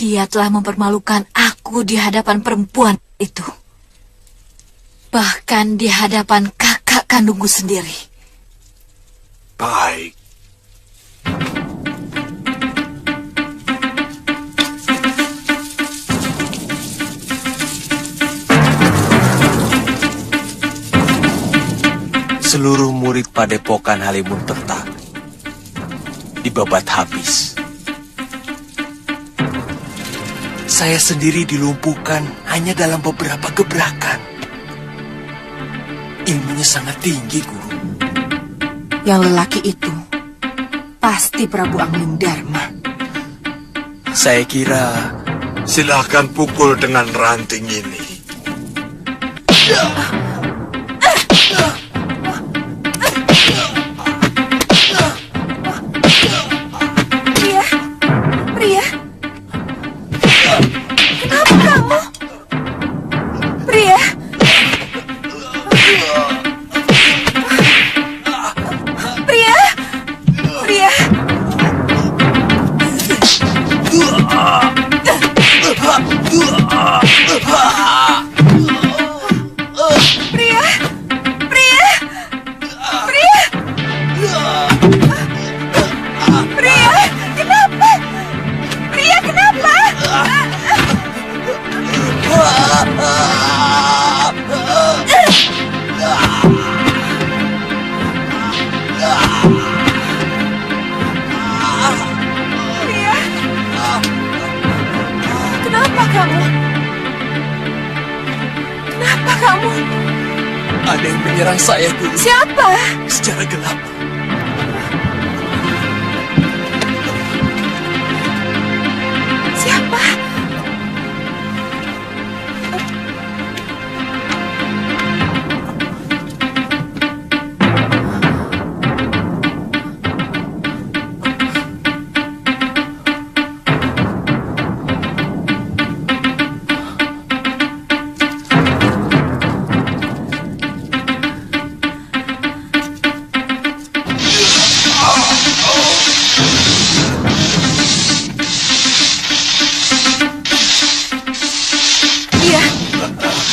dia telah mempermalukan aku di hadapan perempuan itu. Bahkan di hadapan kakak kandungku sendiri. Baik. Seluruh murid Padepokan Halimunkerta dibabat habis. Saya sendiri dilumpuhkan hanya dalam beberapa gebrakan. Ilmunya sangat tinggi, Guru. Yang lelaki itu pasti Prabu Anglingdarma. Saya kira... Silakan pukul dengan ranting ini. Pria, kenapa kamu? Pria, Pria, Pria. Pria, Pria, Pria. Pria, kenapa? Pria, kenapa? Pria, kenapa kamu? Kenapa kamu? Ada yang menyerang saya, Guru. Siapa? Secara gelap. Siapa?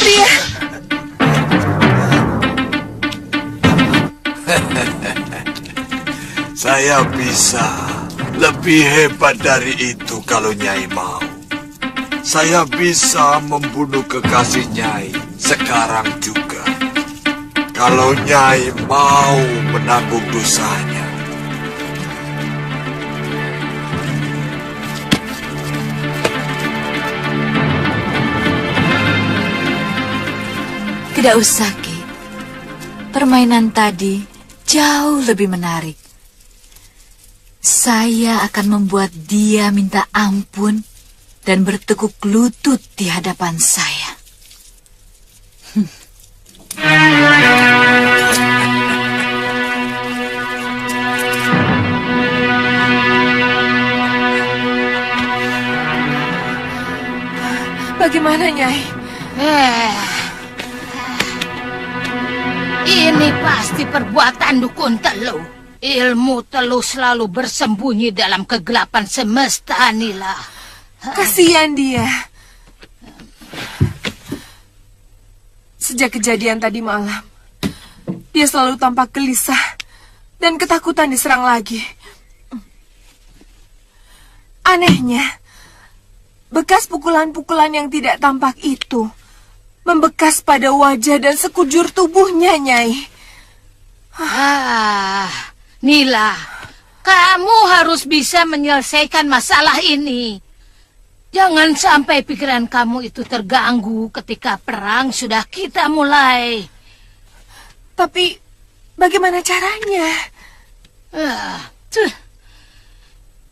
Pria. Saya bisa lebih hebat dari itu kalau Nyai mau. Saya bisa membunuh kekasih Nyai sekarang juga. Kalau Nyai mau menanggung dosanya. Tidak usah, Ki. Permainan tadi jauh lebih menarik. Saya akan membuat dia minta ampun dan bertekuk lutut di hadapan saya. Bagaimana, Nyai? Ini pasti perbuatan dukun Teluh. Ilmu Teluh selalu bersembunyi dalam kegelapan semesta, Nila. Kasihan dia. Sejak kejadian tadi malam, dia selalu tampak gelisah dan ketakutan diserang lagi. Anehnya, bekas pukulan-pukulan yang tidak tampak itu membekas pada wajah dan sekujur tubuhnya, Nyai. Nila, kamu harus bisa menyelesaikan masalah ini. Jangan sampai pikiran kamu itu terganggu ketika perang sudah kita mulai. Tapi, bagaimana caranya?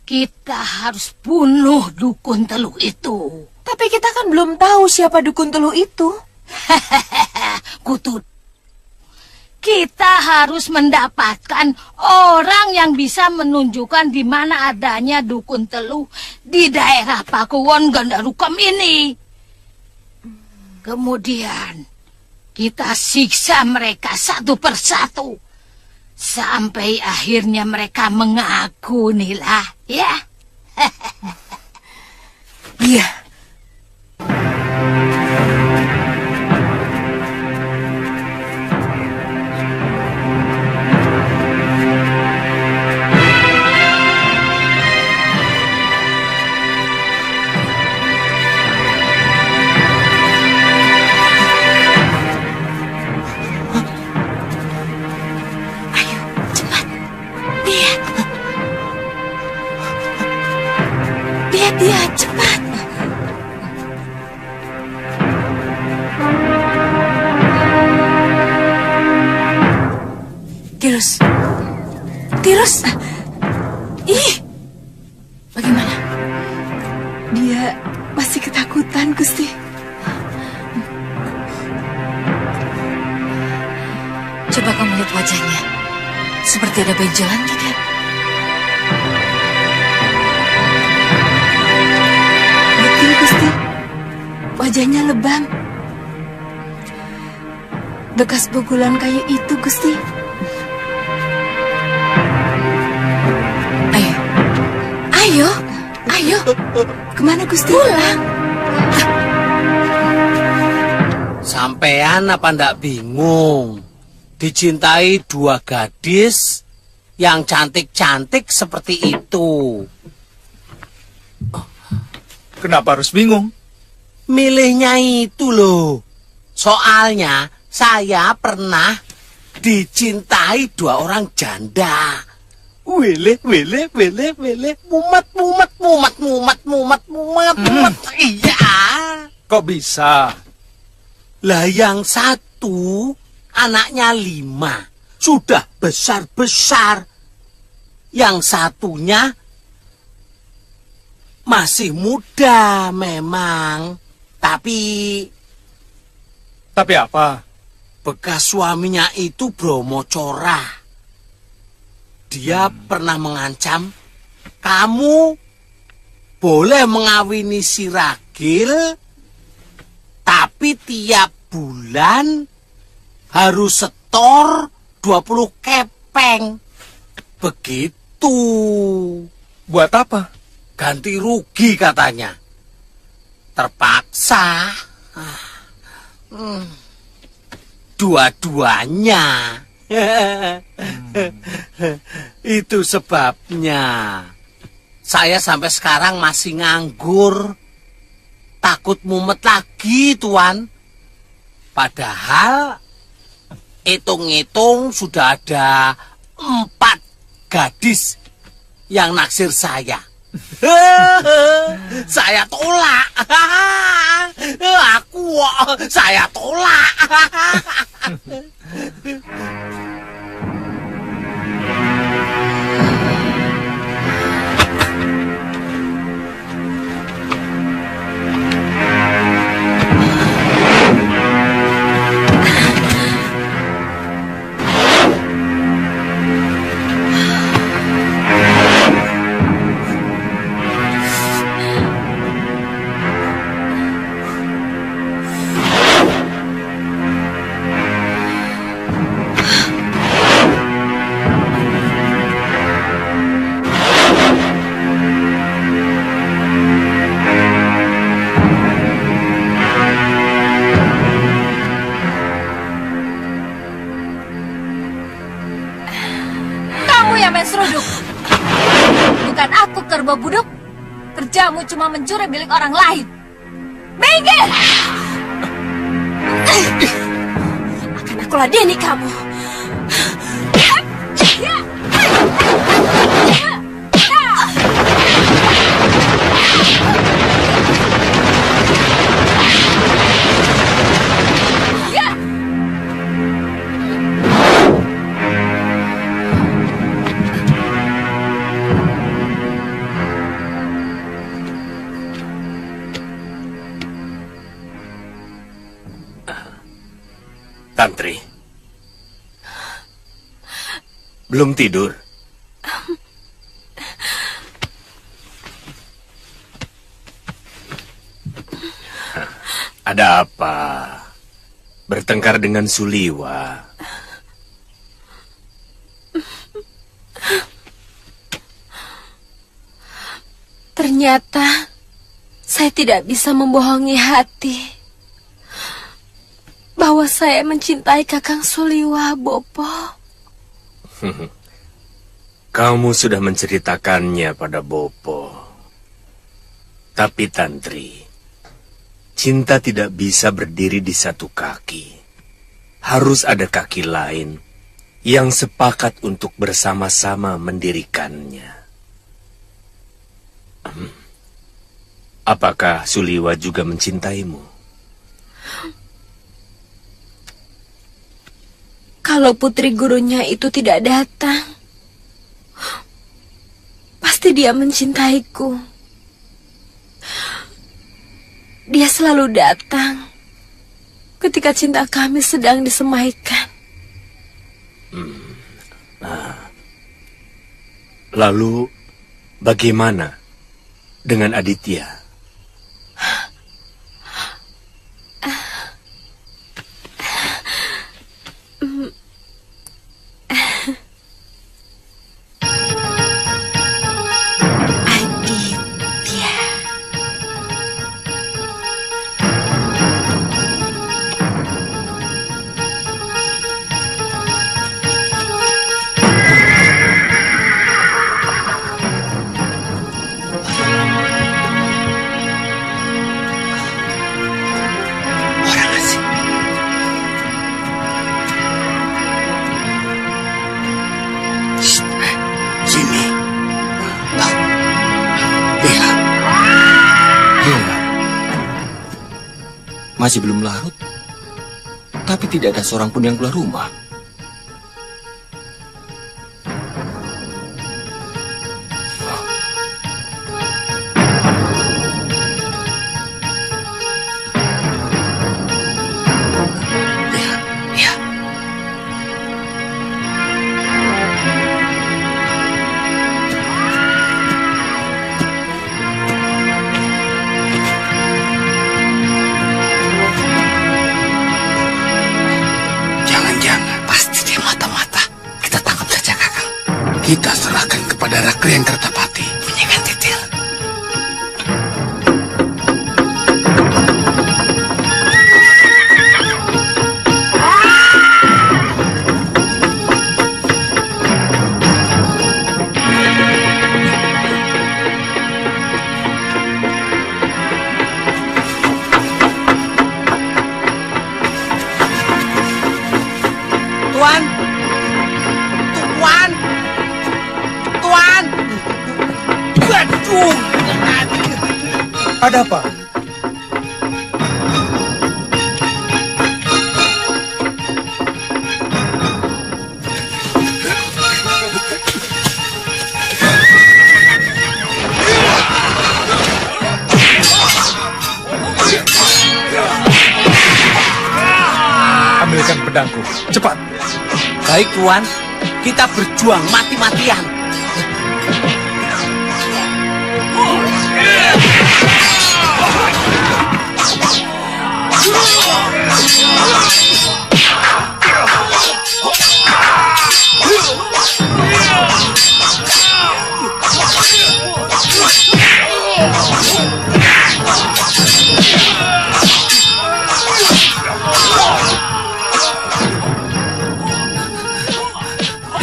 Kita harus bunuh dukun Teluh itu. Tapi kita kan belum tahu siapa dukun Teluh itu. Kutu. Kita harus mendapatkan orang yang bisa menunjukkan di mana adanya dukun Teluh di daerah Pakuwon Gandarukam ini. Kemudian kita siksa mereka satu persatu sampai akhirnya mereka mengaku, Nila, ya. Iya, Lihat dia, cepat. Tirus. Tirus. Ih. Bagaimana? Dia masih ketakutan, Gusti. Coba kamu lihat wajahnya. Seperti ada benjolan tidak? Betul, Gusti. Wajahnya lebam. Bekas pukulan kayu itu, Gusti. Ayo. Ayo, ayo. Kemana, Gusti? Pulang. Sampean apa ndak bingung? Dicintai dua gadis yang cantik-cantik seperti itu. Kenapa harus bingung? Milihnya itu loh. Soalnya saya pernah dicintai dua orang janda. Wele, wele, wele, wele, mumet, mumet, mumet, mumet, mumet, mumet, mumet. Iya. Kok bisa? Lah yang satu anaknya 5, sudah besar-besar. Yang satunya masih muda memang, tapi apa? bekas suaminya itu Bromo Cora. Dia pernah mengancam, kamu boleh mengawini si Ragil, tapi tiap bulan harus setor 20 kepeng. Begitu. Buat apa? Ganti rugi katanya. Terpaksa. Dua-duanya. Itu sebabnya saya sampai sekarang masih nganggur. Takut mumet lagi, Tuan. Padahal hitung-hitung sudah ada 4 gadis yang naksir saya. Saya tolak. Saya tolak. Seruduk. Bukan aku kerbau buduk. Kerjamu cuma mencuri milik orang lain. Minggir! Akan aku ladeni kamu. Tantri, belum tidur? Ada apa? Bertengkar dengan Suliwa? Ternyata saya tidak bisa membohongi hati bahwa saya mencintai Kakang Suliwa, Bopo. Kamu sudah menceritakannya pada Bopo. Tapi Tantri, cinta tidak bisa berdiri di satu kaki. Harus ada kaki lain yang sepakat untuk bersama-sama mendirikannya. Apakah Suliwa juga mencintaimu? Kalau putri gurunya itu tidak datang, pasti dia mencintaiku. Dia selalu datang ketika cinta kami sedang disemaikan. Lalu, bagaimana dengan Aditya? Aditya. Orang asing. Shh, sini. Lihat. Masih belum larut, tapi tidak ada seorang pun yang keluar rumah. Lihat. Jangan-jangan pasti dia mata-mata. Kita tangkap saja, Kakang. Kita serahkan kepada Rakri yang Kertapati. Menyengat titir. Tuan! Tuan! Tuan! Waduh! Ada apa? Ambilkan pedangku, cepat. Baik, Tuan. Kita berjuang mati-matian.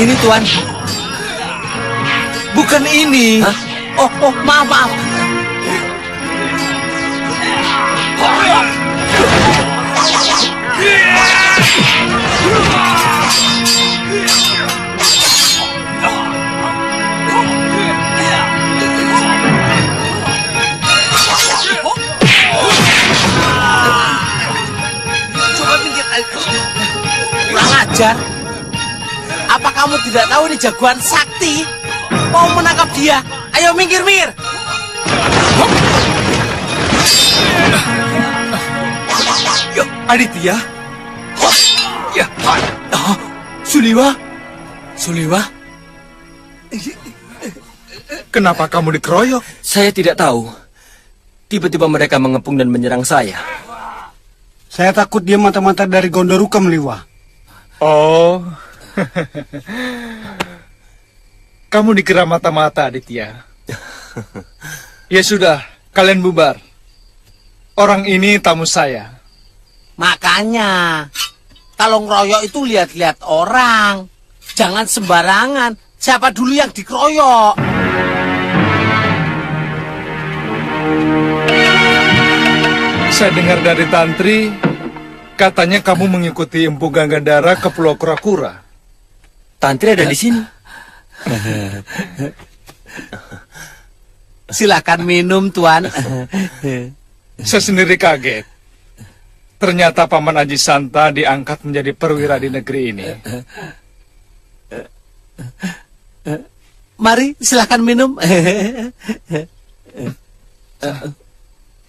Ini, Tuan. Bukan ini. Hah? Oh, maaf. Coba minggir. Kurang ajar. Apa kamu tidak tahu ini jagoan sakti? Mau menangkap dia? Ayo minggir. Yuk, Aditya. Ya. Suliwa. Kenapa kamu dikeroyok? Saya tidak tahu. Tiba-tiba mereka mengepung dan menyerang saya. Saya takut dia mata-mata dari Gondoruka Meliwa. Oh, kamu dikira mata-mata, Aditya. Ya sudah, kalian bubar. Orang ini tamu saya. Makanya, kalau ngeroyok itu lihat-lihat orang. Jangan sembarangan. Siapa dulu yang dikeroyok? Saya dengar dari Tantri, katanya kamu mengikuti Empu Ganggandara ke Pulau Kura-Kura. Tantri ada di sini. silakan minum, Tuan. Saya sendiri kaget. Ternyata Paman Aji Santa diangkat menjadi perwira di negeri ini. Mari, silakan minum.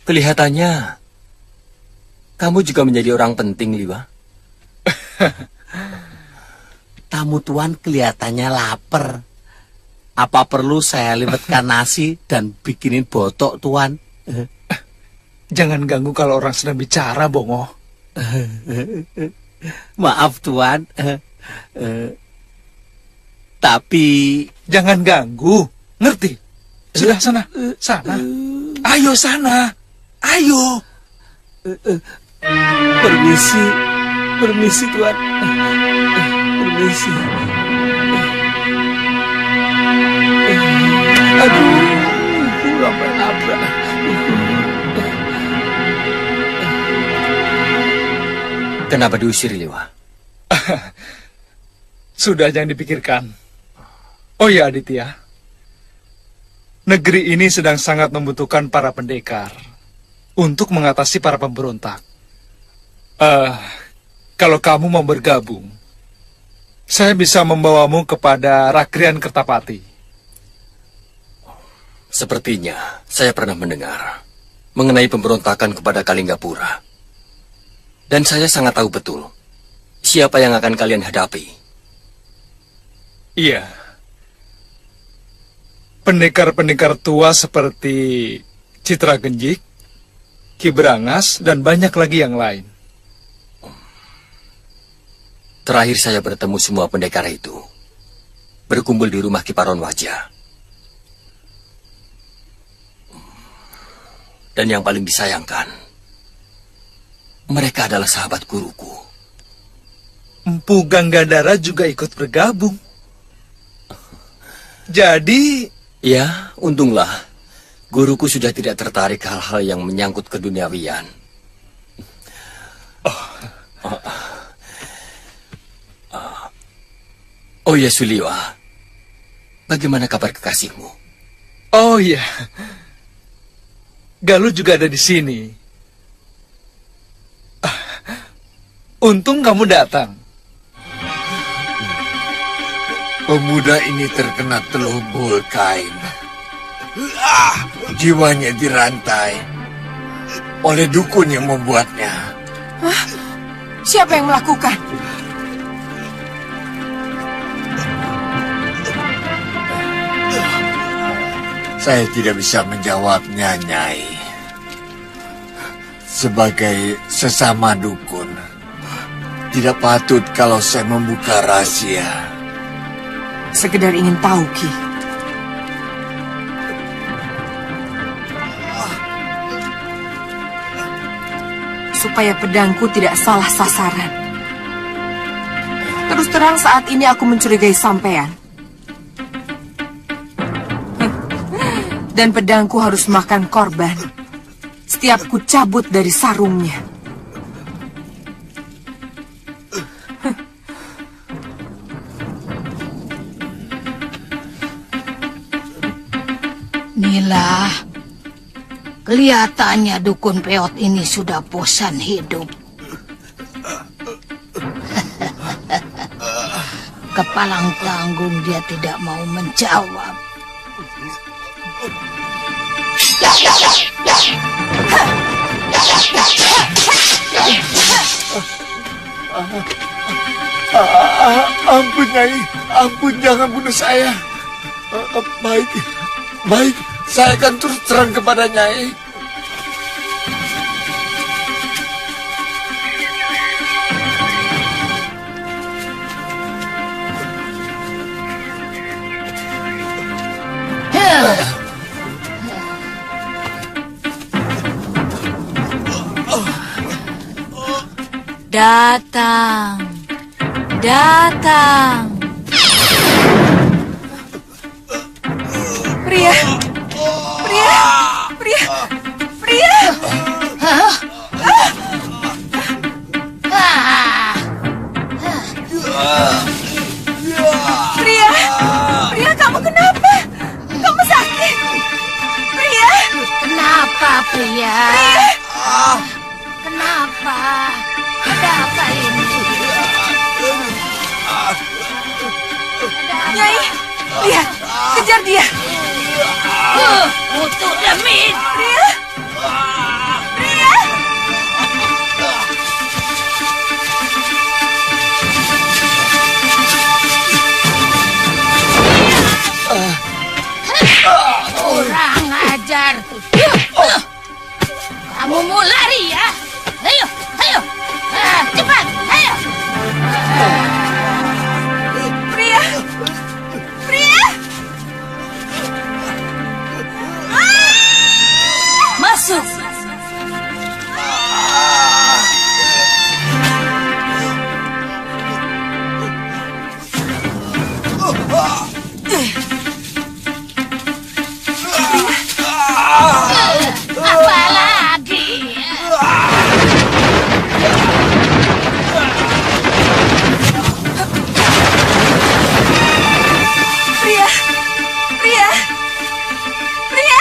Kelihatannya kamu juga menjadi orang penting, Liwa. Tamu Tuan kelihatannya lapar. Apa perlu saya liwetkan nasi dan bikinin botok, Tuan? Jangan ganggu kalau orang sedang bicara, Bongo. Maaf, Tuan. Tapi... Jangan ganggu, ngerti? Sudah, sana. Ayo, sana. Ayo. Permisi, Tuan. Permisi. Aduh, sampai nabrak. Kenapa diusir, Liwa? Sudah, jangan dipikirkan. Oh ya, Aditya. Negeri ini sedang sangat membutuhkan para pendekar untuk mengatasi para pemberontak. Kalau kamu mau bergabung, saya bisa membawamu kepada Rakrian Kertapati. Sepertinya saya pernah mendengar mengenai pemberontakan kepada Kalinggapura. Dan saya sangat tahu betul siapa yang akan kalian hadapi. Iya. Pendekar-pendekar tua seperti Citra Genjik, Ki Brangas, dan banyak lagi yang lain. Terakhir saya bertemu semua pendekar itu berkumpul di rumah Kiparon Wajah. Dan yang paling disayangkan, mereka adalah sahabat guruku. Empu Ganggandara juga ikut bergabung. Jadi... Ya, untunglah guruku sudah tidak tertarik hal-hal yang menyangkut keduniawian. Oh ya, Suliwa, bagaimana kabar kekasihmu? Oh ya, Galuh juga ada di sini. Untung kamu datang. Pemuda ini terkena telubul kain. Jiwanya dirantai oleh dukun yang membuatnya. Hah? Siapa yang melakukan? Saya tidak bisa menjawabnya, Nyai. Sebagai sesama dukun, tidak patut kalau saya membuka rahasia. Sekedar ingin tahu, Ki. Supaya pedangku tidak salah sasaran. Terus terang saat ini aku mencurigai sampean. Dan pedangku harus makan korban setiap ku cabut dari sarungnya. Nila, kelihatannya dukun peot ini sudah bosan hidup. Kepalang tanggung dia tidak mau menjawab. Ampun, Nyai. Ampun, jangan bunuh saya. Baik. Saya akan terus terang kepada Nyai. Datang. Pria. Pria, kamu kenapa? Kamu sakit. Pria. Kenapa? Ada apa ini? Nyai, lihat, kejar dia. Untuk demit. Pria. Pria. Kurang ajar. Kamu mau lari ya? Ayo, ayo. Cepat, ayo. Pria. Pria. Masuk. Apa lagi? Pria. Pria. Pria.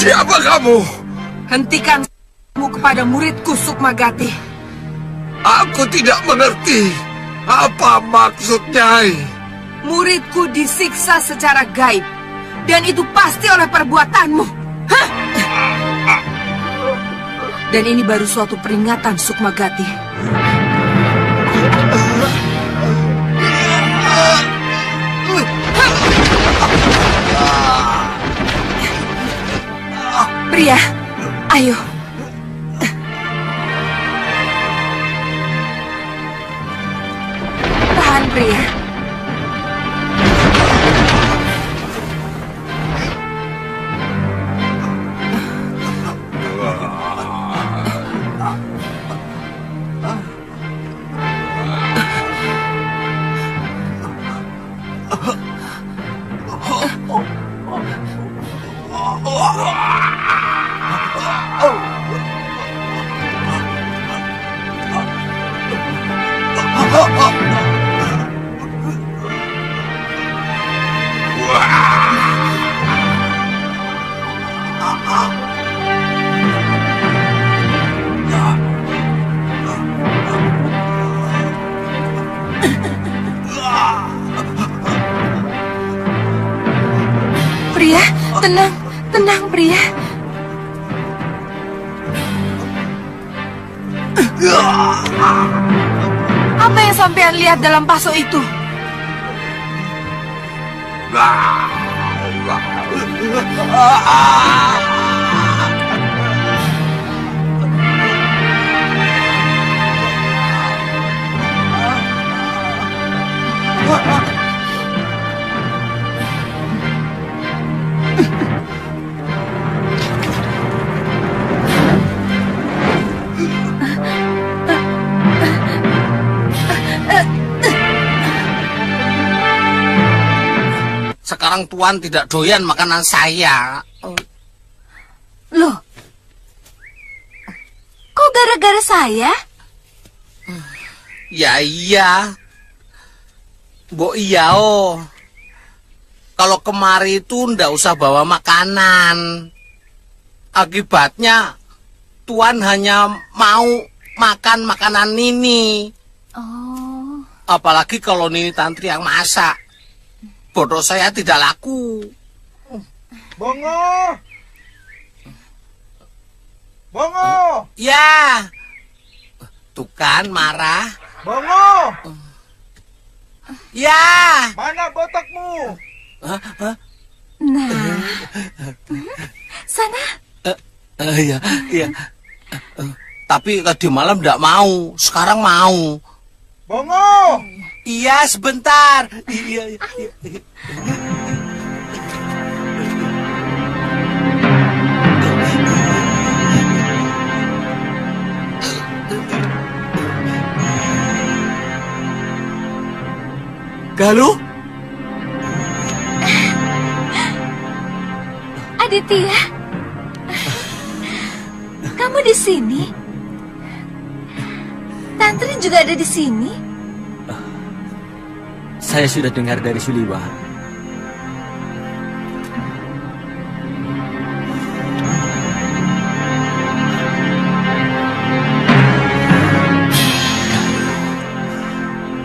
Siapa kamu? Hentikan kepada muridku Sukmagati. Aku tidak mengerti. Apa maksudnya? Muridku disiksa secara gaib. Dan itu pasti oleh perbuatanmu. Hah? Dan ini baru suatu peringatan, Sukmagati. Pria, ayo. Tahan, Pria. Pria, tenang, tenang, Pria. Apa yang sampean lihat dalam paso itu? Sekarang Tuan tidak doyan makanan saya. Loh, kok gara-gara saya? Ya iya. Mbok iya oh. Kalau kemari itu ndak usah bawa makanan. Akibatnya Tuan hanya mau makan makanan Nini. Oh. Apalagi kalau Nini Tantri yang masak. Bodoh saya tidak laku. Bongo! Bongo! Ya. Tuh kan marah. Bongo! Ya. Mana botakmu? Nah, sana. Iya, iya. Tapi tadi malam tidak mau, sekarang mau. Bongo! Iya, sebentar. Iya, iya. Galuh? Aditya, kamu di sini? Tantri juga ada di sini? Saya sudah dengar dari Suliwa.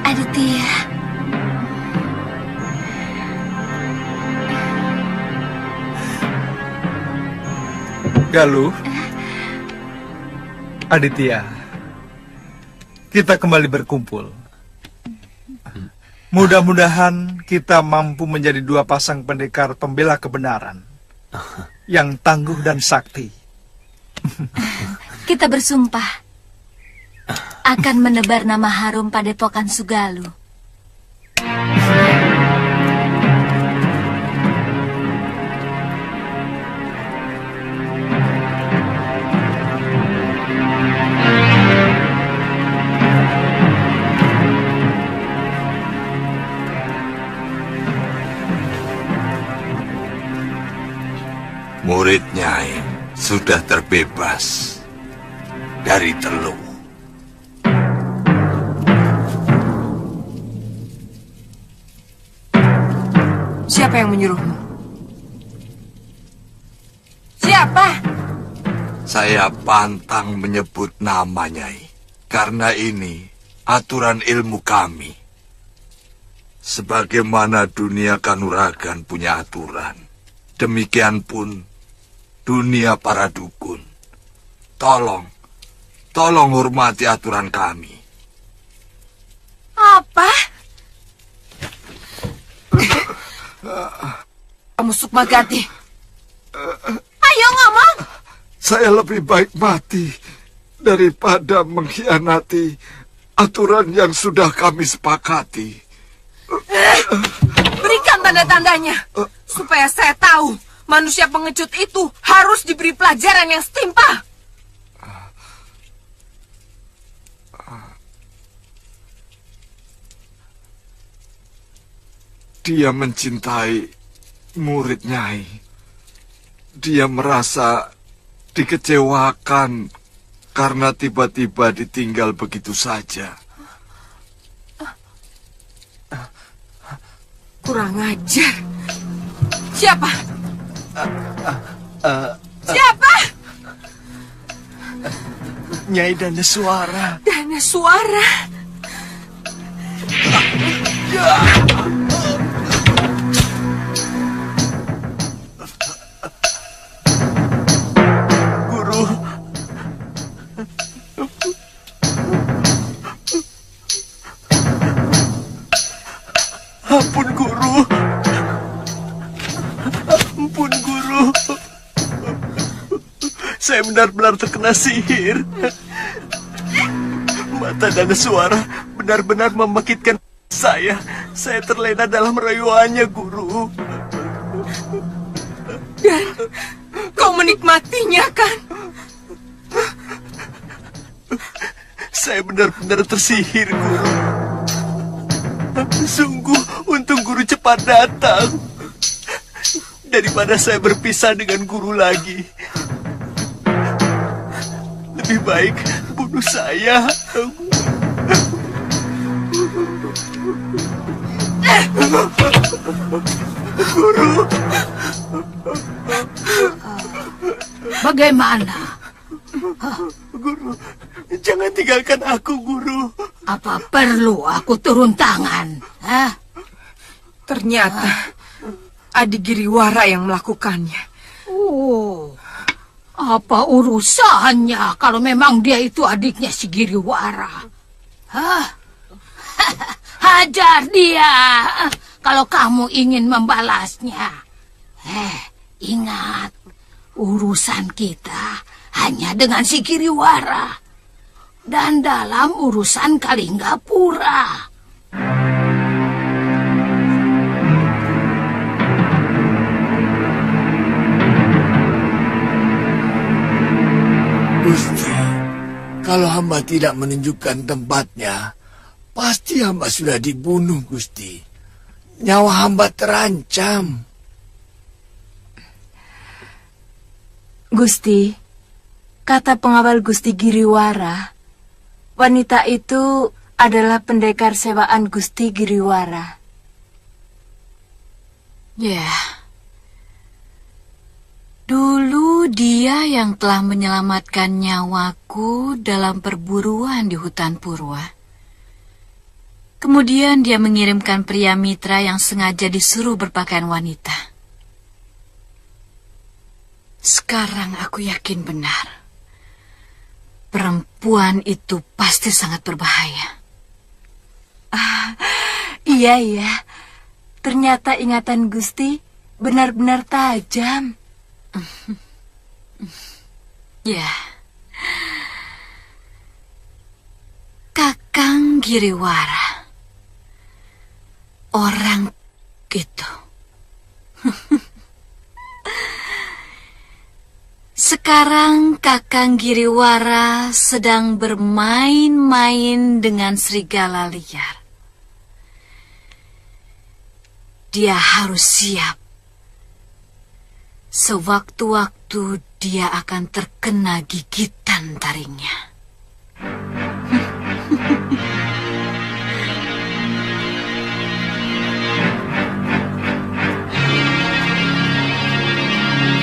Aditya, Galuh. Aditya. Kita kembali berkumpul. Mudah-mudahan kita mampu menjadi dua pasang pendekar pembela kebenaran yang tangguh dan sakti. kita bersumpah akan menebar nama harum Padepokan Sugalu. Murid Nyai sudah terbebas dari Teluk. Siapa yang menyuruhmu? Siapa? Saya pantang menyebut nama Nyai, karena ini aturan ilmu kami. Sebagaimana dunia kanuragan punya aturan, demikian pun dunia para dukun. Tolong hormati aturan kami. Apa? Kamu Sukmagati. Ayo ngomong. Saya lebih baik mati daripada mengkhianati aturan yang sudah kami sepakati. Berikan tanda-tandanya supaya saya tahu manusia pengecut itu harus diberi pelajaran yang setimpal. Dia mencintai murid Nyai. Dia merasa dikecewakan karena tiba-tiba ditinggal begitu saja. Kurang ajar. Siapa? Siapa? Nyai Danaswara. Danaswara. Guru. Ampun Guru. Ampun Guru. Saya benar-benar terkena sihir. Mata Danaswara benar-benar membangkitkan saya. Saya terlena dalam rayuannya, Guru. Dan kau menikmatinya, kan? Saya benar-benar tersihir, Guru. Sungguh, untung Guru cepat datang. Daripada saya berpisah dengan Guru lagi. Lebih baik bunuh saya. Guru. Bagaimana? Guru, jangan tinggalkan aku, Guru. Apa perlu aku turun tangan? Hah? Ternyata Adi Giriwara yang melakukannya. Oh, Apa urusannya kalau memang dia itu adiknya si Giriwara? Hah? Hajar dia kalau kamu ingin membalasnya. Ingat, urusan kita hanya dengan si Giriwara. Dan dalam urusan Kalinggapura. Gusti, kalau hamba tidak menunjukkan tempatnya, pasti hamba sudah dibunuh, Gusti. Nyawa hamba terancam. Gusti, kata pengawal Gusti Giriwara, wanita itu adalah pendekar sewaan Gusti Giriwara. Ya, dulu dia yang telah menyelamatkan nyawaku dalam perburuan di hutan Purwa. Kemudian dia mengirimkan pria mitra yang sengaja disuruh berpakaian wanita. Sekarang aku yakin benar. Perempuan itu pasti sangat berbahaya. Iya. Ternyata ingatan Gusti benar-benar tajam. Ya. Kakang Giriwara. Orang itu. Sekarang Kakang Giriwara sedang bermain-main dengan serigala liar. Dia harus siap. Sewaktu-waktu dia akan terkena gigitan taringnya.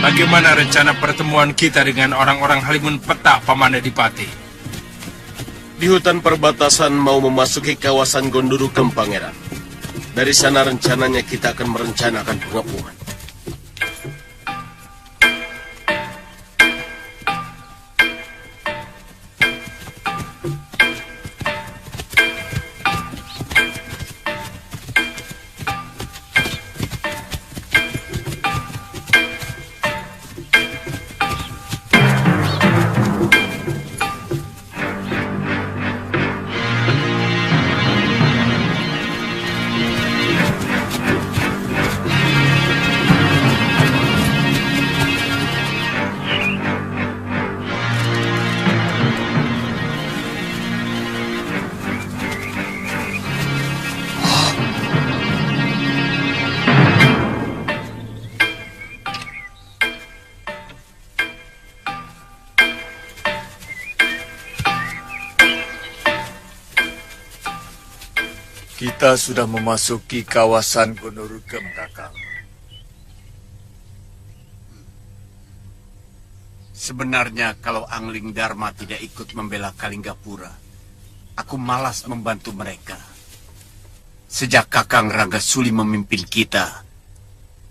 Bagaimana rencana pertemuan kita dengan orang-orang Halimun Petak, Paman Adipati? Di hutan perbatasan mau memasuki kawasan Gondorukem, Pangeran. Dari sana rencananya kita akan merencanakan pengepungan. Kita sudah memasuki kawasan Gondorukem, Kakang. Sebenarnya kalau Angling Dharma tidak ikut membela Kalinggapura, aku malas membantu mereka. Sejak Kakang Ranggasuli memimpin kita,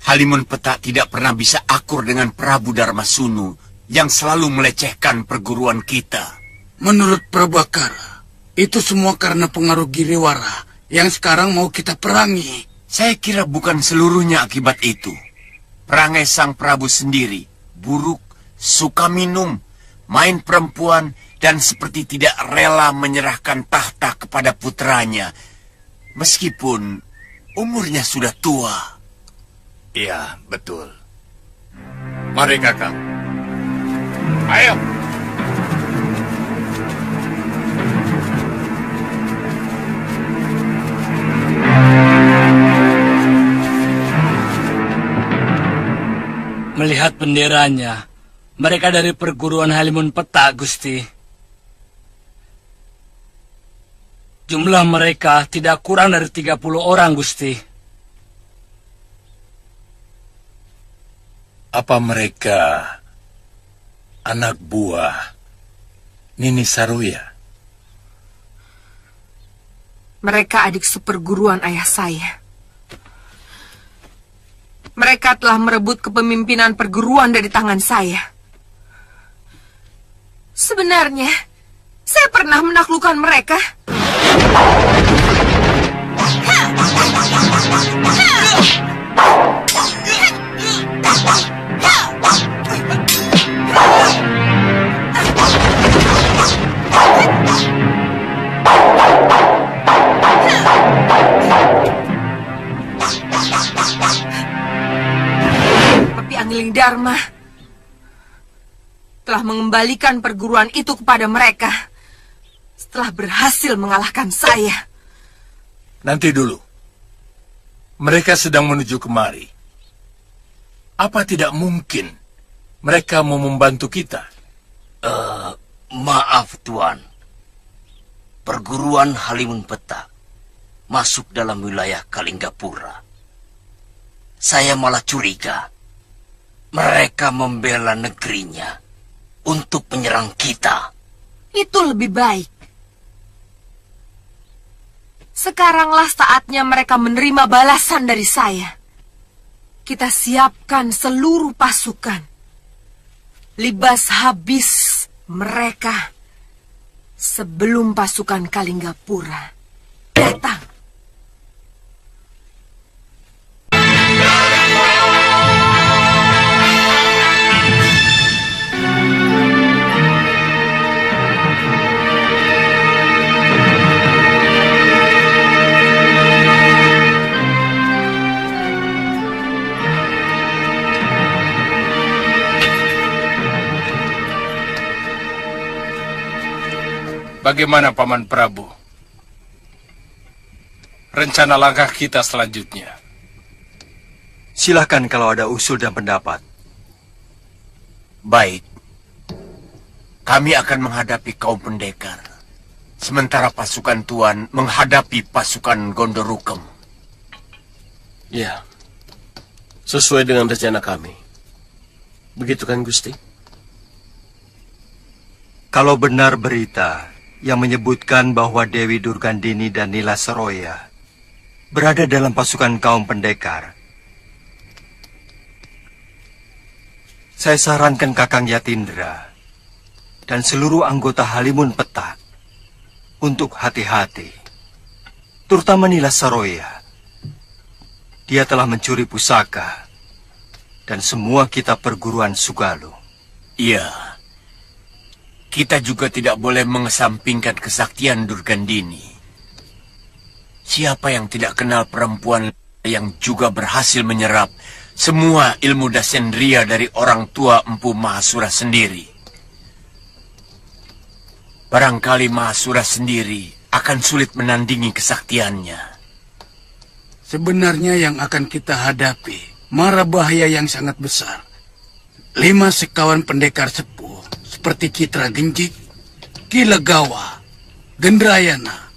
Halimun Petak tidak pernah bisa akur dengan Prabu Darmasunu yang selalu melecehkan perguruan kita. Menurut Prabakara, itu semua karena pengaruh Giriwara yang sekarang mau kita perangi. Saya kira bukan seluruhnya akibat itu. Perangai sang Prabu sendiri, buruk, suka minum, main perempuan, dan seperti tidak rela menyerahkan tahta kepada putranya, meskipun umurnya sudah tua. Iya, betul. Mari, Kakang. Ayo. Melihat benderanya, mereka dari perguruan Halimun Petak, Gusti. Jumlah mereka tidak kurang dari 30 orang, Gusti. Apa mereka anak buah Nini Saruya? Mereka adik seperguruan ayah saya. Mereka telah merebut kepemimpinan perguruan dari tangan saya. Sebenarnya, saya pernah menaklukkan mereka. Tapi Angling Dharma telah mengembalikan perguruan itu kepada mereka setelah berhasil mengalahkan saya. Nanti dulu. Mereka sedang menuju kemari. Apa tidak mungkin mereka mau membantu kita? Maaf, Tuan. Perguruan Halimun Petak masuk dalam wilayah Kalinggapura. Saya malah curiga mereka membela negerinya untuk menyerang kita. Itu lebih baik. Sekaranglah saatnya mereka menerima balasan dari saya. Kita siapkan seluruh pasukan. Libas habis mereka sebelum pasukan Kalinggapura datang. Bagaimana Paman Prabu? Rencana langkah kita selanjutnya. Silakan kalau ada usul dan pendapat. Baik. Kami akan menghadapi kaum pendekar. Sementara pasukan Tuan menghadapi pasukan Gondorukem. Ya. Sesuai dengan rencana kami. Begitu kan, Gusti? Kalau benar berita yang menyebutkan bahwa Dewi Durgandini dan Nila Seroya berada dalam pasukan kaum pendekar, saya sarankan Kakang Yatindra dan seluruh anggota Halimun Petak untuk hati-hati, terutama Nila Seroya. Dia telah mencuri pusaka dan semua kitab perguruan Sugalu. Iya. Kita juga tidak boleh mengesampingkan kesaktian Durgandini. Siapa yang tidak kenal perempuan yang juga berhasil menyerap semua ilmu Dasendriya dari orang tua Empu Mahasura sendiri? Barangkali Mahasura sendiri akan sulit menandingi kesaktiannya. Sebenarnya yang akan kita hadapi mara bahaya yang sangat besar. 5 sekawan pendekar sepuh seperti Citra Genjik, Ki Legawa, Gendrayana,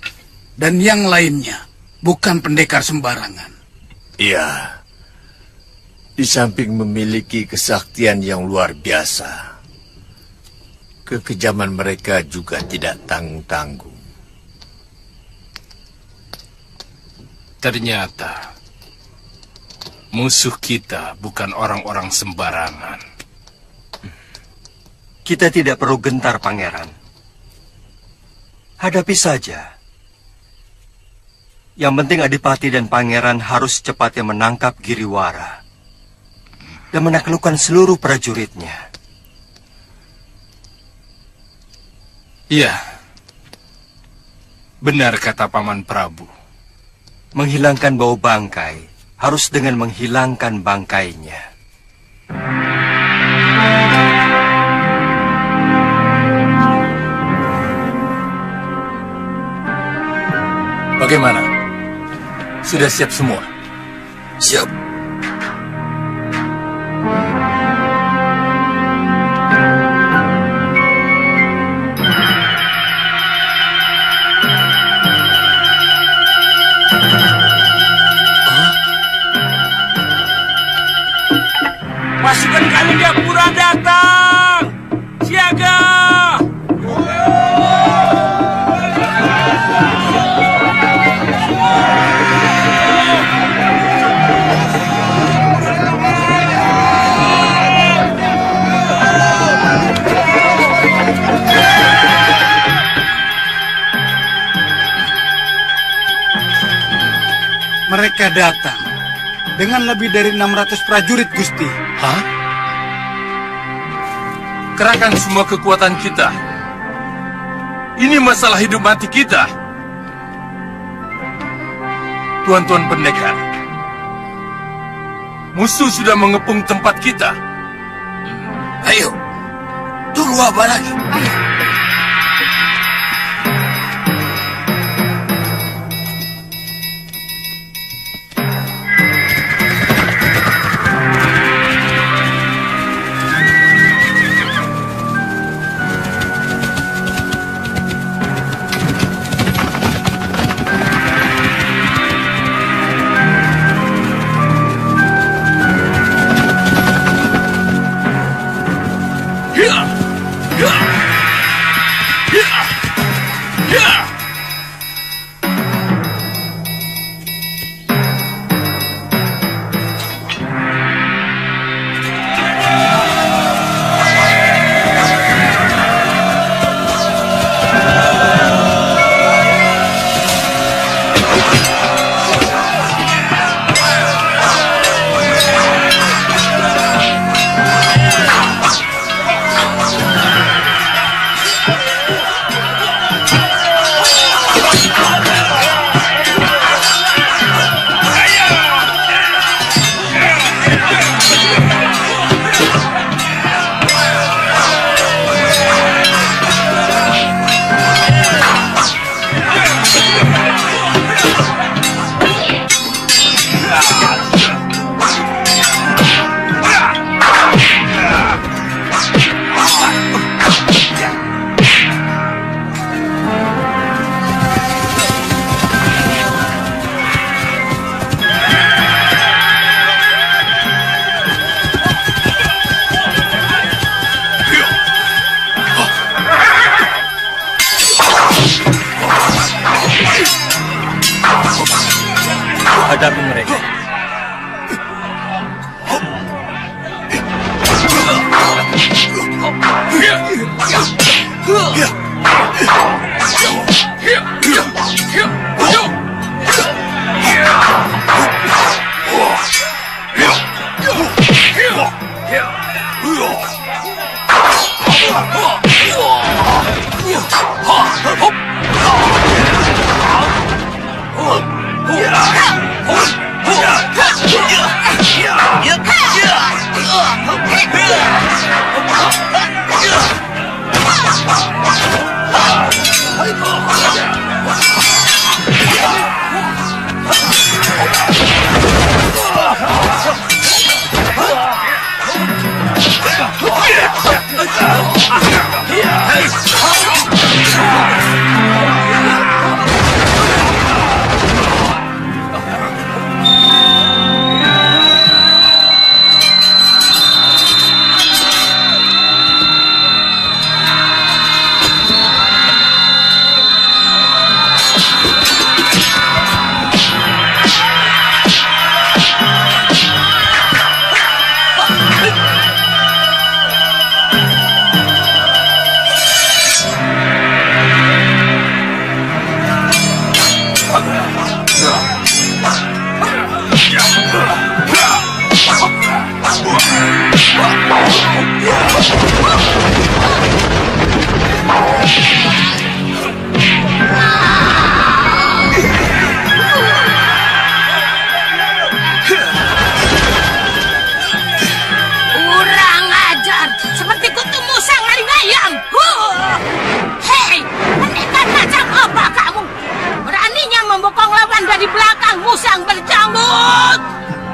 dan yang lainnya bukan pendekar sembarangan. Iya. Di samping memiliki kesaktian yang luar biasa, kekejaman mereka juga tidak tanggung-tanggung. Ternyata musuh kita bukan orang-orang sembarangan. Kita tidak perlu gentar, Pangeran. Hadapi saja. Yang penting Adipati dan Pangeran harus cepatnya menangkap Giriwara dan menaklukkan seluruh prajuritnya. Iya. Benar kata Paman Prabu. Menghilangkan bau bangkai harus dengan menghilangkan bangkainya. Bagaimana? Sudah siap semua? Siap. Pasukan Kalinggapura datang! Siaga! mereka datang dengan lebih dari 600 prajurit, Gusti. Hah? Kerahkan semua kekuatan kita. Ini masalah hidup mati kita. Tuan-tuan pendekar, musuh sudah mengepung tempat kita. Ayo, tunggu apa lagi? Hadapi mereka.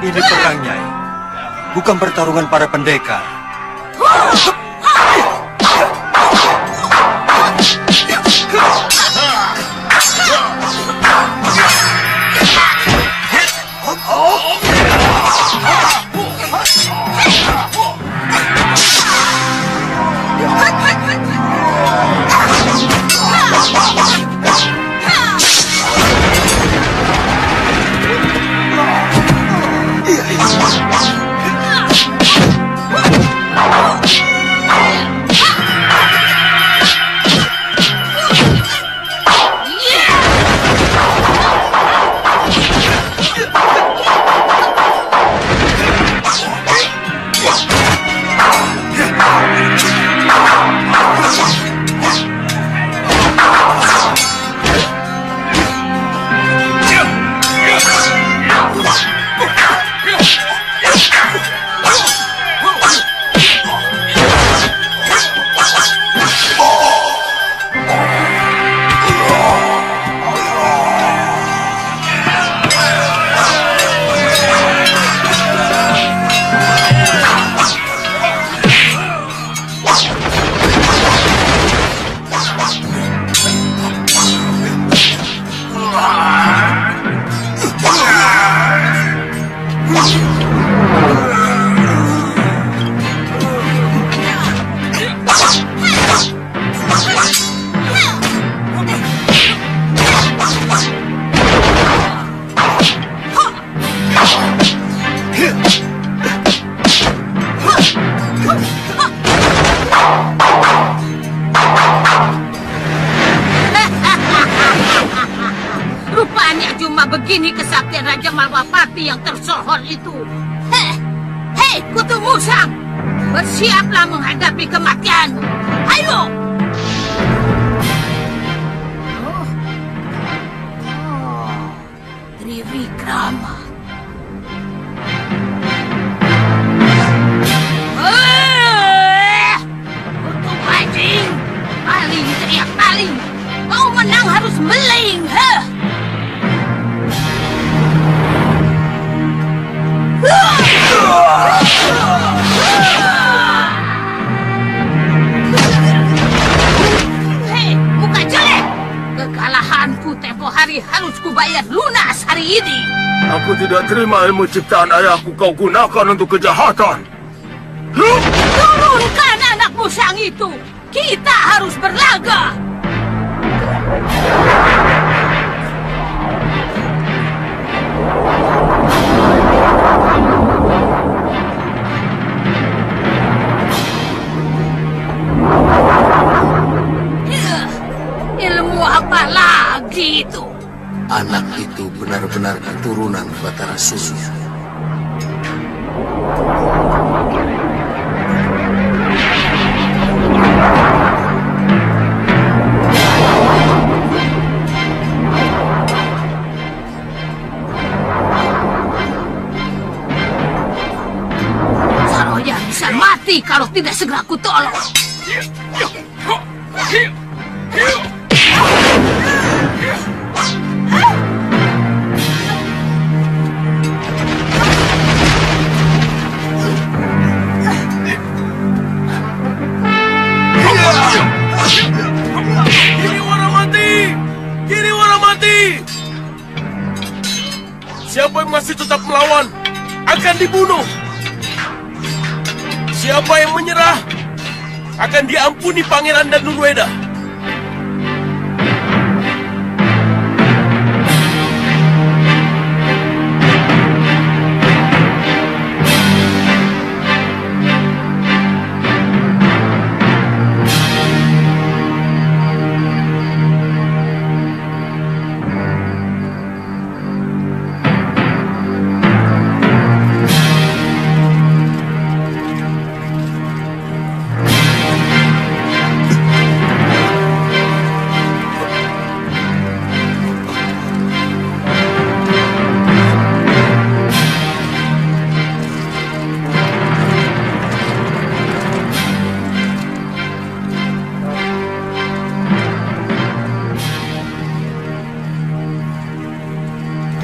Ini perang, Nyai. Bukan pertarungan para pendekar. begini kesaktian Raja Malwapati yang tersohor itu. Hei, Kutu Musang, bersiaplah menghadapi kematian. Ayo! Trivikrama. Kutu bajing, maling teriak maling. Mau menang harus meling, Hei, muka jelek! Kekalahanku tempo hari harus kubayar lunas hari ini. Aku tidak terima ilmu ciptaan ayahku kau gunakan untuk kejahatan. Turunkan anak musang itu. Kita harus berlaga. Ilmu apa lagi itu? Anak itu benar-benar keturunan Batara Surya. Saroya bisa mati kalau tidak segera kutolong. Giriwara mati! Siapa yang masih tetap melawan akan dibunuh. Siapa yang menyerah akan diampuni Pangeran dan Nurweda.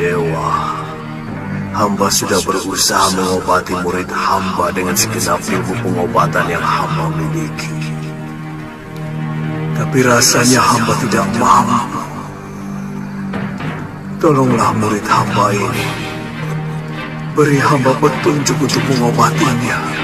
Dewa, hamba sudah berusaha mengobati murid hamba dengan segenap ilmu pengobatan yang hamba miliki. Tapi rasanya hamba tidak mampu. Tolonglah murid hamba ini. Beri hamba petunjuk untuk mengobatinya.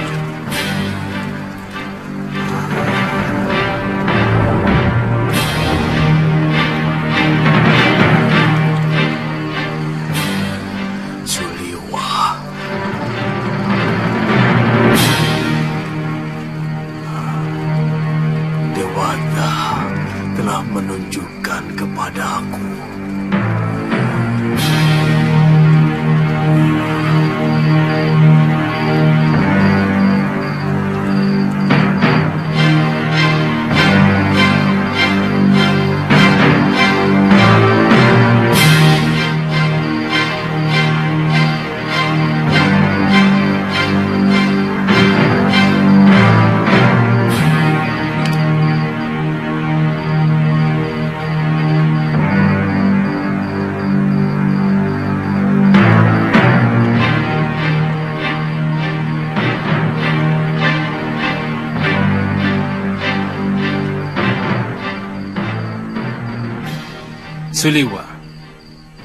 Menunjukkan kepadaku. Suliwa,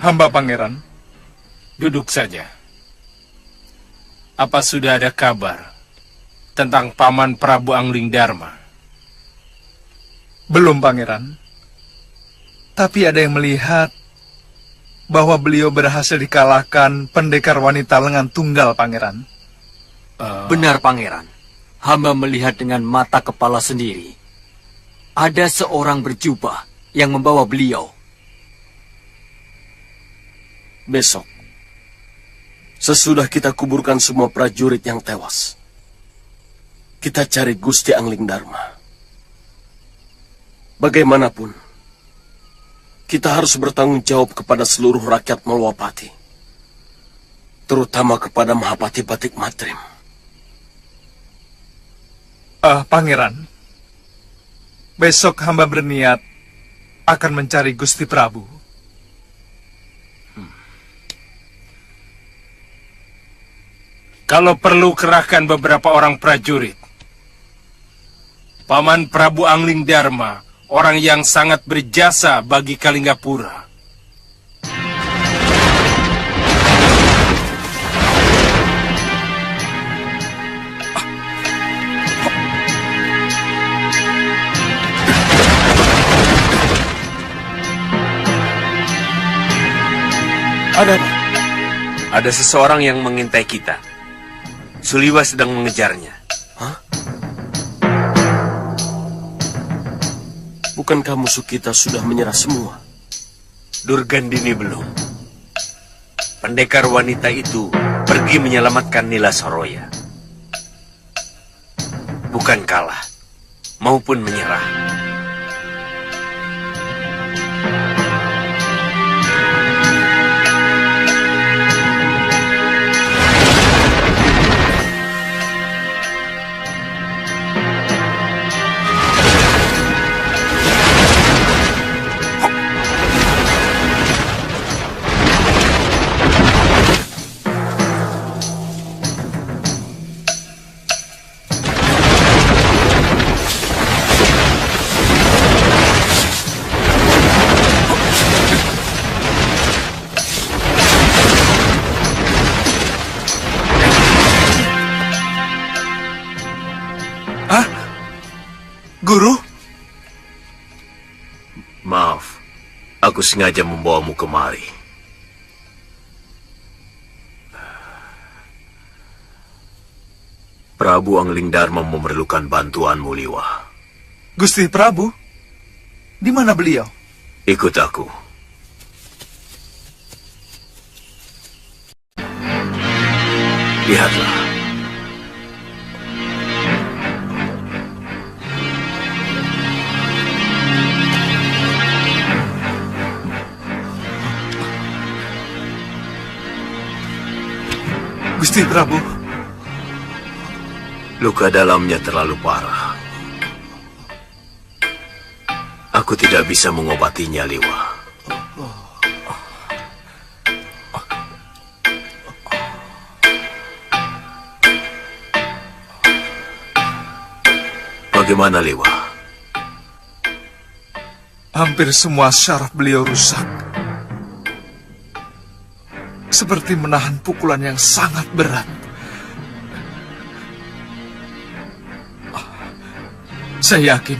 hamba pangeran, duduk saja. Apa sudah ada kabar tentang Paman Prabu Angling Dharma? Belum, pangeran. Tapi ada yang melihat bahwa beliau berhasil dikalahkan pendekar wanita lengan tunggal, pangeran. Benar, pangeran. Hamba melihat dengan mata kepala sendiri. Ada seorang berjubah yang membawa beliau. Besok, sesudah kita kuburkan semua prajurit yang tewas, kita cari Gusti Angling Darma. Bagaimanapun, kita harus bertanggung jawab kepada seluruh rakyat Malwapati, terutama kepada Mahapati Batik Matrim. Pangeran, besok hamba berniat akan mencari Gusti Prabu. Kalau perlu kerahkan beberapa orang prajurit. Paman Prabu Angling Darma, orang yang sangat berjasa bagi Kalinggapura. Ada apa? Ada seseorang yang mengintai kita. Suliwa sedang mengejarnya. Hah? Bukankah musuh kita sudah menyerah semua? Durgandini belum. Pendekar wanita itu pergi menyelamatkan Nila Soroya. Bukan kalah, maupun menyerah. Guru? Maaf, aku sengaja membawamu kemari. Prabu Angling Darma memerlukan bantuanmu, Liwa. Gusti Prabu? Di mana beliau? Ikut aku. Lihatlah. Gusti Prabu. Luka dalamnya terlalu parah. Aku tidak bisa mengobatinya, Liwa. Bagaimana, Liwa? Hampir semua syaraf beliau rusak. Seperti menahan pukulan yang sangat berat. Saya yakin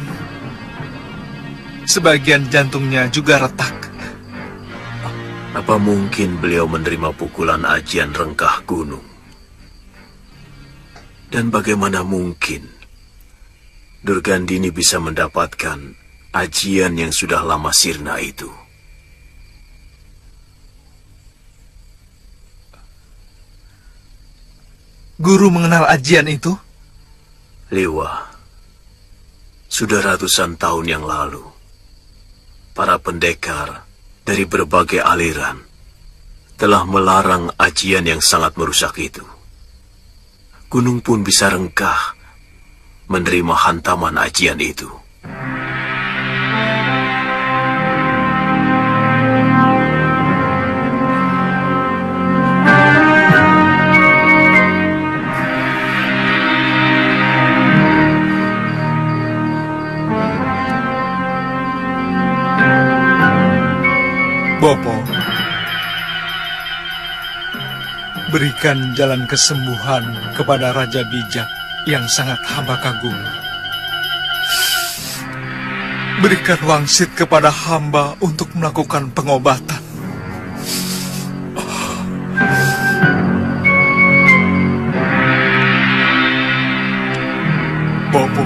sebagian jantungnya juga retak. Apa mungkin beliau menerima pukulan ajian rengkah gunung? Dan bagaimana mungkin Durgandini bisa mendapatkan ajian yang sudah lama sirna itu? Guru mengenal ajian itu? Liwa, sudah ratusan tahun yang lalu, para pendekar dari berbagai aliran telah melarang ajian yang sangat merusak itu. Gunung pun bisa rengkah menerima hantaman ajian itu. Bopo, berikan jalan kesembuhan kepada Raja Bijak yang sangat hamba kagumi. Berikan wangsit kepada hamba untuk melakukan pengobatan. Bopo.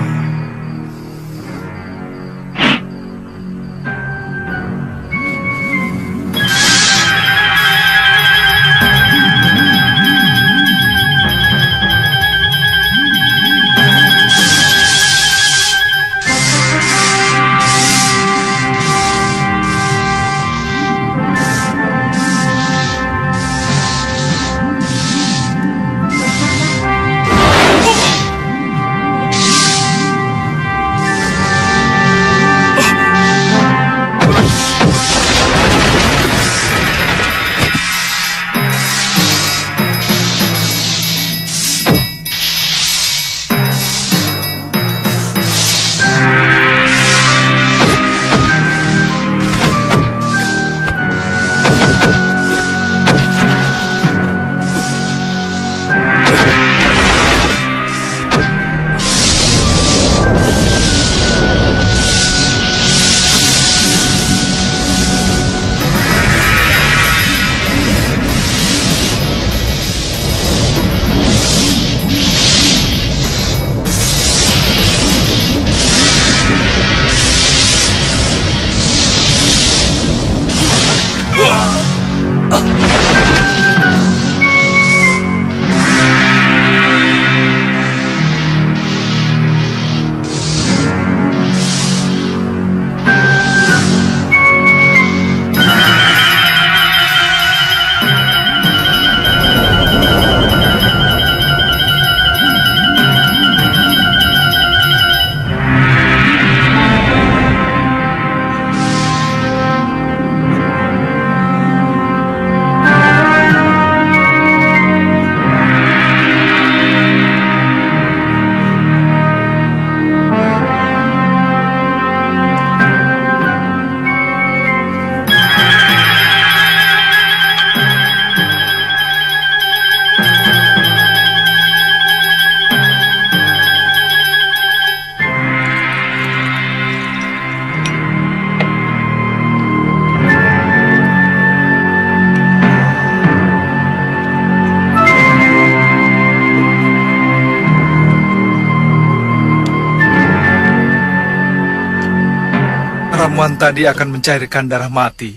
ramuan tadi akan mencairkan darah mati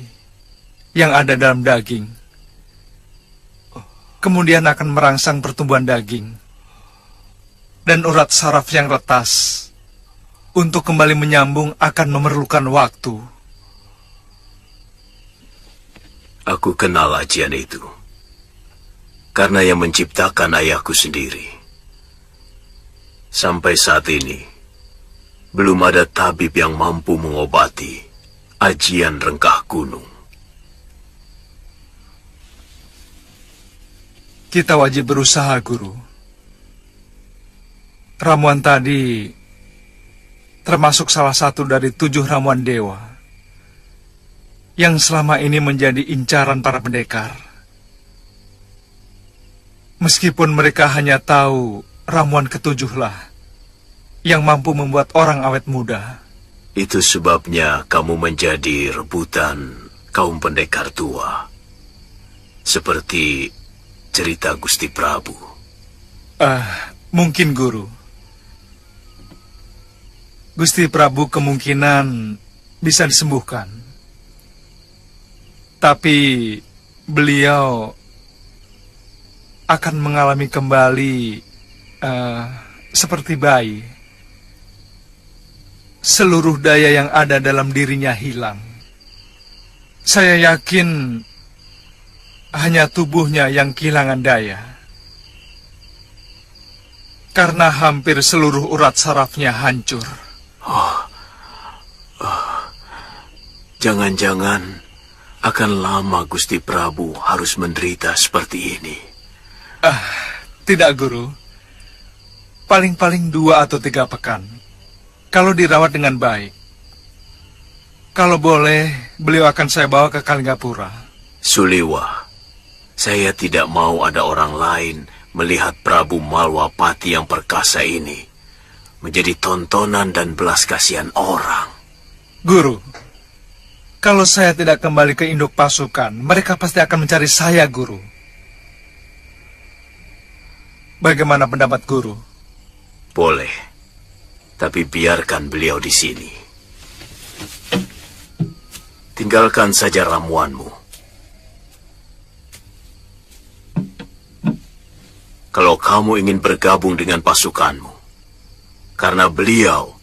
yang ada dalam daging. Kemudian akan merangsang pertumbuhan daging dan urat saraf yang retas. Untuk kembali menyambung akan memerlukan waktu. Aku kenal ajian itu. Karena yang menciptakan ayahku sendiri. Sampai saat ini, belum ada tabib yang mampu mengobati ajian rengkah gunung. Kita wajib berusaha, Guru. Ramuan tadi termasuk salah satu dari 7 ramuan dewa yang selama ini menjadi incaran para pendekar. Meskipun mereka hanya tahu ramuan ketujuhlah yang mampu membuat orang awet muda. Itu sebabnya kamu menjadi rebutan kaum pendekar tua. Seperti cerita Gusti Prabu. Mungkin, Guru. Gusti Prabu kemungkinan bisa disembuhkan. Tapi beliau akan mengalami kembali seperti bayi. Seluruh daya yang ada dalam dirinya hilang. Saya yakin hanya tubuhnya yang kehilangan daya. Karena hampir seluruh urat sarafnya hancur. Jangan-jangan akan lama Gusti Prabu harus menderita seperti ini. Tidak, Guru. Paling-paling 2 atau 3 pekan. Kalau dirawat dengan baik. Kalau boleh, beliau akan saya bawa ke Kalinggapura. Suliwa, saya tidak mau ada orang lain melihat Prabu Malwapati yang perkasa ini menjadi tontonan dan belas kasihan orang. Guru, kalau saya tidak kembali ke induk pasukan, mereka pasti akan mencari saya, Guru. Bagaimana pendapat Guru? Boleh, tapi biarkan beliau di sini. Tinggalkan saja ramuanmu. Kalau kamu ingin bergabung dengan pasukanmu, karena beliau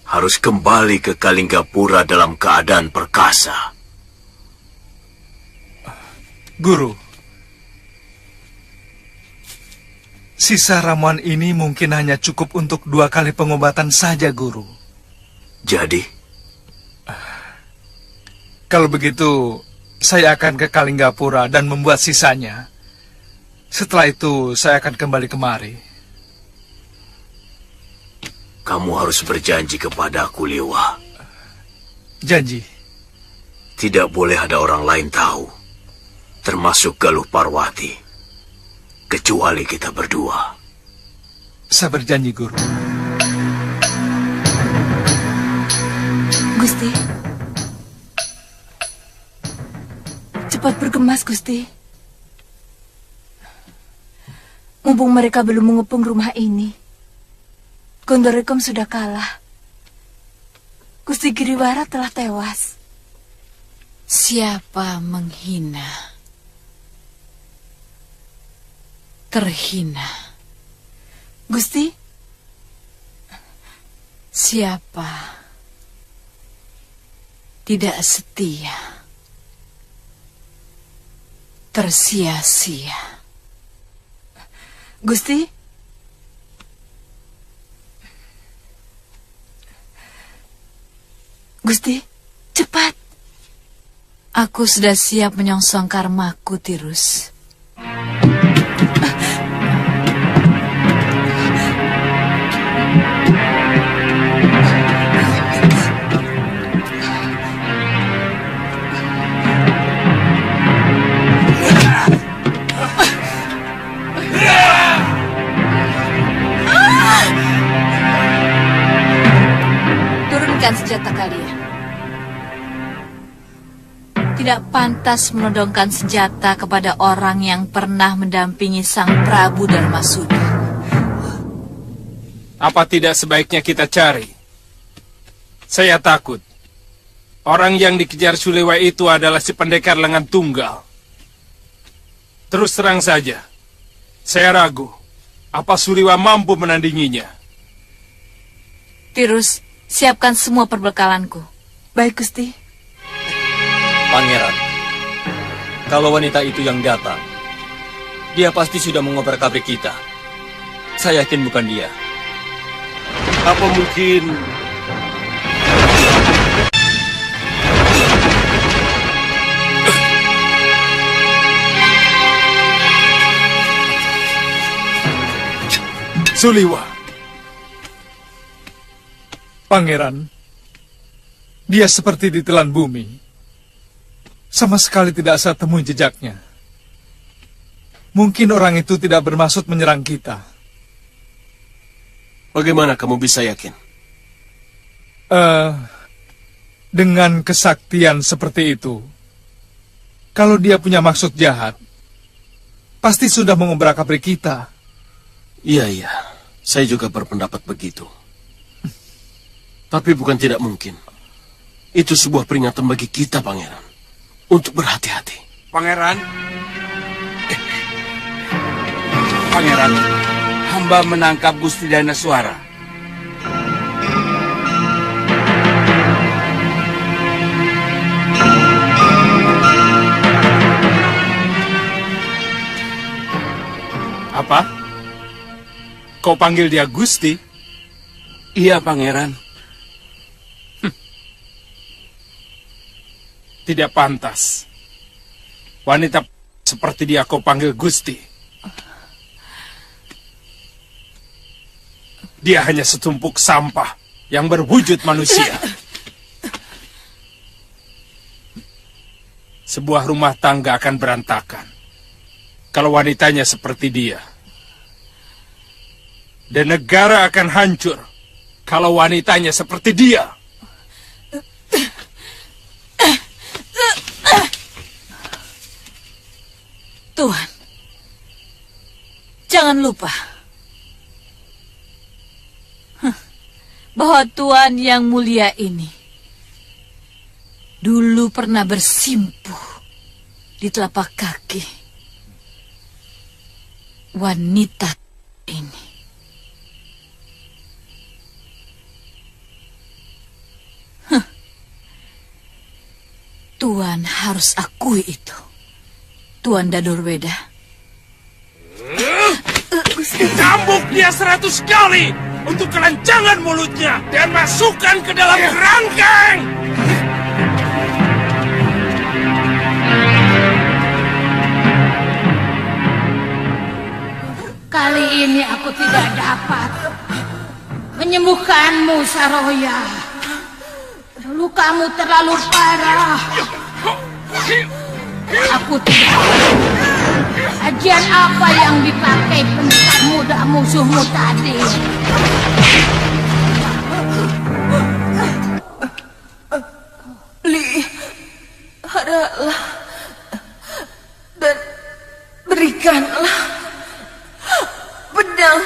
harus kembali ke Kalinggapura dalam keadaan perkasa. Guru, sisa ramuan ini mungkin hanya cukup untuk 2 kali pengobatan saja, Guru. Jadi? Kalau begitu, saya akan ke Kalinggapura dan membuat sisanya. Setelah itu, saya akan kembali kemari. Kamu harus berjanji kepada aku, Liwa. Janji? Tidak boleh ada orang lain tahu, termasuk Galuh Parwati, kecuali kita berdua. Saya berjanji, Guru. Gusti, cepat bergemas, Gusti. Mumpung mereka belum mengepung rumah ini, Gondorekom sudah kalah. Gusti Giriwara telah tewas. Siapa menghina, terhina. Gusti, siapa tidak setia, tersia-sia. Gusti, Gusti, cepat. Aku sudah siap menyongsong karmaku, Tirus. Turunkan senjata kalian. Tidak pantas menodongkan senjata kepada orang yang pernah mendampingi Sang Prabu Darmasuda. Apa tidak sebaiknya kita cari? Saya takut Orang yang dikejar Suliwa itu adalah si pendekar lengan tunggal. Terus terang saja, saya ragu apa Suliwa mampu menandinginya. Tirus, siapkan semua perbekalanku. Baik, Gusti. Pangeran, kalau wanita itu yang datang, dia pasti sudah mengobrak-abrik kita. Saya yakin bukan dia. Apa mungkin... Suliwa. Pangeran, dia seperti ditelan bumi. Sama sekali tidak saya temui jejaknya. Mungkin orang itu tidak bermaksud menyerang kita. Bagaimana kamu bisa yakin? Dengan kesaktian seperti itu, kalau dia punya maksud jahat, pasti sudah mengobrak-abrik kita. Iya, saya juga berpendapat begitu. Tapi bukan tidak mungkin. Itu sebuah peringatan bagi kita, Pangeran, untuk berhati-hati. Pangeran, hamba menangkap Gusti Danaswara. Apa? Kau panggil dia Gusti? Iya, Pangeran. Tidak pantas. Wanita seperti dia kau panggil Gusti. Dia hanya setumpuk sampah yang berwujud manusia. Sebuah rumah tangga akan berantakan kalau wanitanya seperti dia. Dan negara akan hancur kalau wanitanya seperti dia. Tuhan, jangan lupa bahwa Tuhan yang mulia ini dulu pernah bersimpuh di telapak kaki wanita ini. Tuhan harus akui itu. Tuan Dadorweda. Cambuk dia 100 kali untuk kelancangan mulutnya dan masukkan ke dalam kerangkeng. Kali ini aku tidak dapat menyembuhkanmu, Saroya. Lukamu terlalu parah. Aku tidak tahu ajian apa yang dipakai pendekar muda musuhmu tadi. Lihatlah dan berikanlah pedang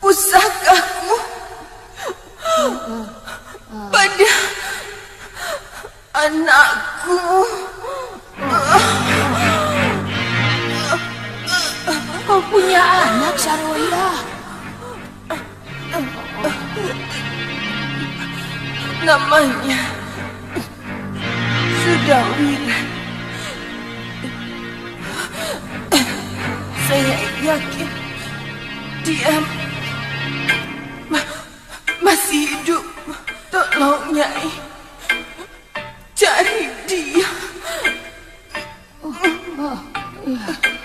pusakamu pada anakku. Kau punya anak, Saroya? Namanya Sudawira. Saya yakin dia masih hidup. Tolong, Nyai, cari dia. Iya.